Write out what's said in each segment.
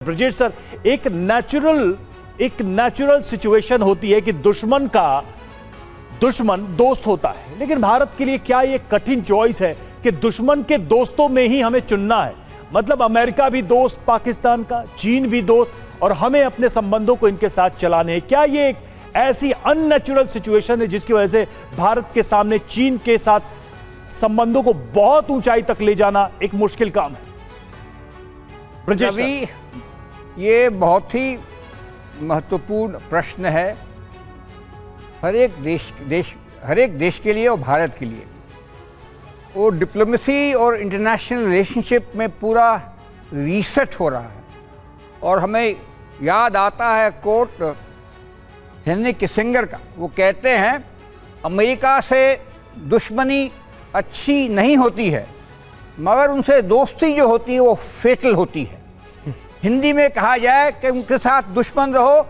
Brajesh sir, एक natural situation होती है कि दुश्मन का दुश्मन दोस्त होता है, लेकिन भारत के लिए क्या ये कठिन चॉइस है कि दुश्मन के दोस्तों में ही हमें चुनना है? मतलब अमेरिका भी दोस्त पाकिस्तान का, चीन भी दोस्त, और हमें अपने संबंधों को इनके साथ चलाने हैं। क्या ये एक ऐसी अननेचुरल सिचुएशन है जिसकी वजह से भारत के सामने चीन के साथ संबंधों को बहुत ऊंचाई तक ले जाना एक मुश्किल काम है? ब्रजेश सर, ये बहुत ही महत्वपूर्ण प्रश्न है हर एक देश के लिए और भारत के लिए। और डिप्लोमेसी और इंटरनेशनल रिलेशनशिप में पूरा रीसेट हो रहा है। और हमें याद आता है कोट हेनरी किसिंगर का। वो कहते हैं अमेरिका से दुश्मनी अच्छी नहीं होती है, मगर उनसे दोस्ती जो होती है वो फेटल होती है। हिंदी में कहा जाए कि उनके साथ दुश्मन रहो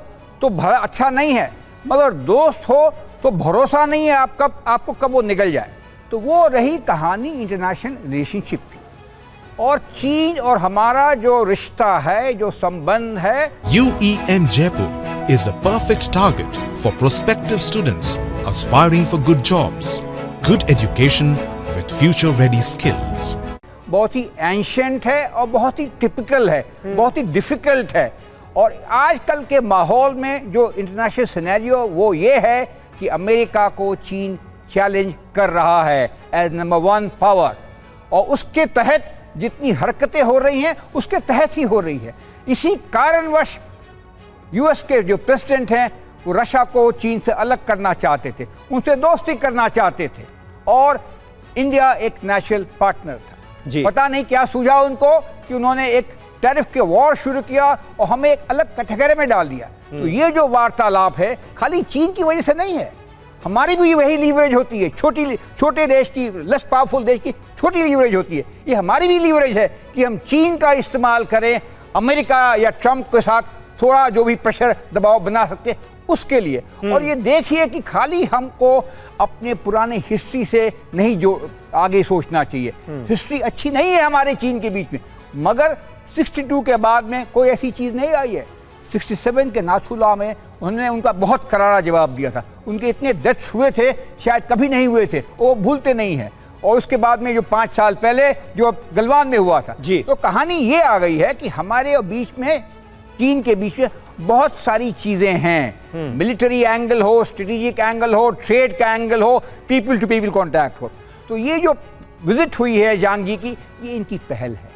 तो अच्छा नहीं है, मगर दोस्त हो तो भरोसा नहीं है आपको कब वो निकल जाए। तो वो रही कहानी इंटरनेशनल रिलेशनशिप की। और चीन और हमारा जो रिश्ता है, जो संबंध है, UEM Jaipur is a perfect target for prospective students aspiring for good jobs, good education with future-ready skills. बहुत ही एंशिएंट है और बहुत ही टिपिकल है, बहुत ही डिफिकल्ट है। और आजकल के माहौल में जो इंटरनेशनल सिनेरियो वो ये है कि अमेरिका को चीन चैलेंज कर रहा है एज नंबर 1 पावर, और उसके तहत जितनी हरकतें हो रही हैं उसके तहत ही हो रही है। इसी कारणवश यूएस के जो प्रेसिडेंट हैं वो रशिया को चीन से अलग करना चाहते थे, उनसे दोस्ती करना चाहते थे, और इंडिया एक नेचुरल पार्टनर था। पता नहीं क्या सूझा उनको कि उन्होंने एक टैरिफ के वॉर शुरू किया और हमें एक अलग कैटेगरी में डाल दिया। तो ये जो वार्तालाप है खाली चीन की वजह से नहीं है, हमारी भी वही लीवरेज होती है। छोटे देश की, लेस पावरफुल देश की छोटी लीवरेज होती है। ये हमारी भी लीवरेज है कि हम चीन का इस्तेमाल करें अमेरिका या ट्रंप के साथ थोड़ा जो भी प्रेशर दबाव बना सकते उसके लिए। और ये देखिए कि खाली हमको अपने पुराने हिस्ट्री से नहीं जो आगे सोचना चाहिए। हिस्ट्री अच्छी नहीं है हमारे चीन के बीच में, मगर 62 के बाद में कोई ऐसी चीज़ नहीं आई है। 67 के नाथुला में उन्होंने उनका बहुत करारा जवाब दिया था। उनके इतने डेथ्स हुए थे शायद कभी नहीं हुए थे, वो भूलते नहीं हैं। और उसके बाद में जो 5 साल पहले जो गलवान में हुआ था, तो कहानी ये आ गई है कि हमारे बीच में चीन के बीच में बहुत सारी चीजें हैं। मिलिट्री एंगल हो, स्ट्रेटेजिक एंगल हो, ट्रेड का एंगल हो, पीपल टू पीपल कांटेक्ट हो। तो ये जो विजिट हुई है जांग जी की, ये इनकी पहल है।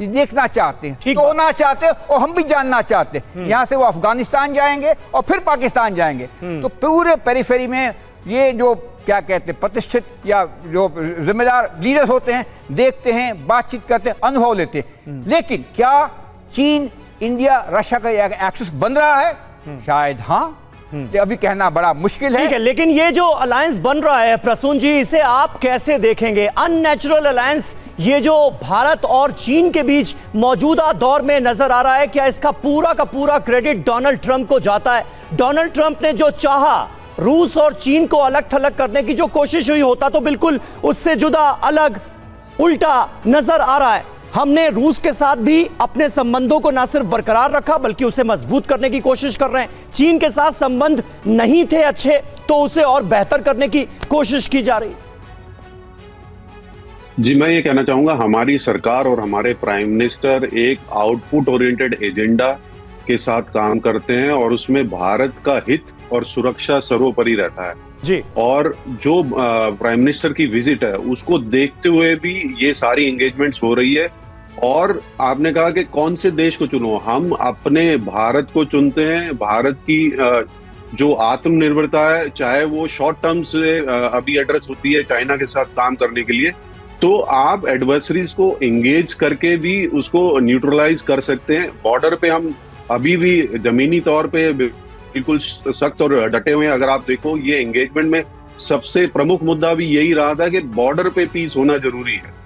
ये देखना चाहते हैं, तो होना चाहते हैं, और हम भी जानना चाहते हैं। यहाँ से वो अफगानिस्तान जाएंगे और फिर पाकिस्तान जाएंगे। तो पूरे पेरिफेरी में ये जो क्या कहते हैं प्रतिष्ठित या जो जिम्मेदार लीडर्स होते हैं, देखते हैं, बातचीत करते हैं, अनुभव लेते हैं। लेकिन क्या चीन इंडिया रशिया का एक्सेस बन रहा है? शायद हाँ, ये अभी कहना बड़ा मुश्किल है। ठीक है, लेकिन ये जो अलायंस बन रहा है प्रसून जी, इसे आप कैसे देखेंगे? अननेचुरल अलायंस ये जो भारत और चीन के बीच मौजूदा दौर में नजर आ रहा है, क्या इसका पूरा का पूरा क्रेडिट डोनाल्ड ट्रंप को जाता है? डोनाल्ड ट्रंप ने जो चाहा, रूस और चीन को अलग थलग करने की जो कोशिश हुई, होता तो बिल्कुल उससे जुदा, अलग, उल्टा नजर आ रहा है। हमने रूस के साथ भी अपने संबंधों को ना सिर्फ बरकरार रखा बल्कि उसे मजबूत करने की कोशिश कर रहे हैं। चीन के साथ संबंध नहीं थे अच्छे, तो उसे और बेहतर करने की कोशिश की जा रही। जी, मैं ये कहना चाहूंगा, हमारी सरकार और हमारे प्राइम मिनिस्टर एक आउटपुट ओरिएंटेड एजेंडा के साथ काम करते हैं, और उसमें भारत का हित और सुरक्षा सर्वोपरि रहता है जी। और जो प्राइम मिनिस्टर की विजिट है उसको देखते हुए भी ये सारी एंगेजमेंट्स हो रही है। और आपने कहा कि कौन से देश को चुनो, हम अपने भारत को चुनते हैं। भारत की जो आत्मनिर्भरता है, चाहे वो शॉर्ट टर्म से अभी एड्रेस होती है चाइना के साथ काम करने के लिए, तो आप एडवर्सरीज को एंगेज करके भी उसको न्यूट्रलाइज कर सकते हैं। बॉर्डर पे हम अभी भी जमीनी तौर पे बिल्कुल सख्त और डटे हुए हैं। अगर आप देखो, ये एंगेजमेंट में सबसे प्रमुख मुद्दा भी यही रहा था कि बॉर्डर पे पीस होना जरूरी है।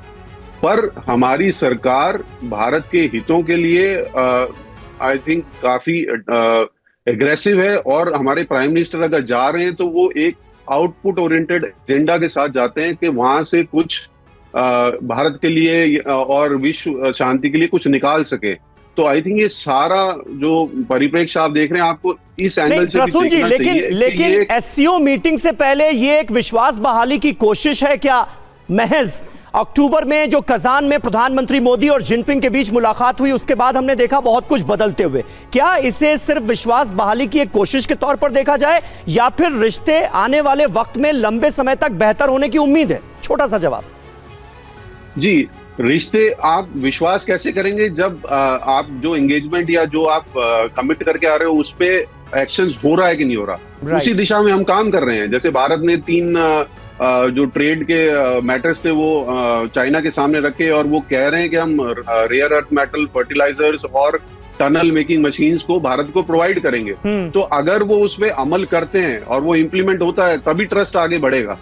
पर हमारी सरकार भारत के हितों के लिए आई थिंक काफी एग्रेसिव है, और हमारे प्राइम मिनिस्टर अगर जा रहे हैं तो वो एक आउटपुट ओरिएंटेड एजेंडा के साथ जाते हैं कि वहां से कुछ भारत के लिए और विश्व शांति के लिए कुछ निकाल सके। तो आई थिंक ये सारा जो परिप्रेक्ष्य आप देख रहे हैं, आपको इस एंगल नहीं से भी प्रसून जी, देखना चाहिए कि लेकिन ये एससीओ मीटिंग से पहले ये एक विश्वास बहाली की कोशिश है क्या? महज अक्टूबर में जो कजान में प्रधानमंत्री मोदी और जिनपिंग के बीच मुलाकात हुई, उसके बाद हमने देखा बहुत कुछ बदलते हुए। क्या इसे सिर्फ विश्वास बहाली की एक कोशिश के तौर पर देखा जाए, या फिर रिश्ते आने वाले वक्त में लंबे समय तक बेहतर होने की उम्मीद है? छोटा सा जवाब। जी, रिश्ते आप विश्वास कैसे करेंगे जब आप जो एंगेजमेंट या जो आप कमिट करके आ रहे हो उस पे एक्शंस हो रहा है कि नहीं हो रहा। Right. उसी दिशा में हम काम कर रहे हैं। जैसे भारत ने 3 जो ट्रेड के मैटर्स थे वो चाइना के सामने रखे और वो कह रहे हैं कि हम रेयर अर्थ मेटल, फर्टिलाइजर्स और टनल मेकिंग मशीन्स को भारत को प्रोवाइड करेंगे। तो अगर वो उस पे अमल करते हैं और वो इम्प्लीमेंट होता है तभी ट्रस्ट आगे बढ़ेगा।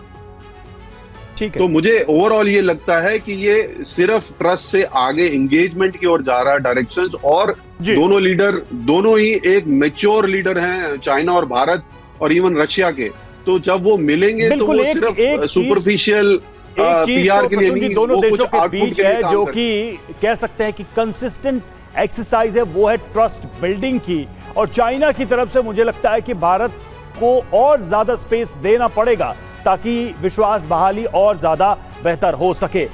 ठीक है। तो मुझे ओवरऑल ये लगता है कि ये सिर्फ ट्रस्ट से आगे एंगेजमेंट की ओर जा रहा है डायरेक्शंस, और दोनों लीडर, दोनों ही एक मैच्योर लीडर हैं, चाइना और भारत और इवन रशिया के। तो जब वो मिलेंगे तो वो सिर्फ सुपरफिशियल पीआर के लिए नहीं, दोनों वो देशों कुछ के आउटपुट बीच के लिए है काम जो करते कि कह सकते हैं कि कंसिस्टेंट एक्सरसाइज है, वो है ट्रस्ट बिल्डिंग की। और चाइना की तरफ से मुझे लगता है कि भारत को और ज्यादा स्पेस देना पड़ेगा ताकि विश्वास बहाली और ज्यादा बेहतर हो सके।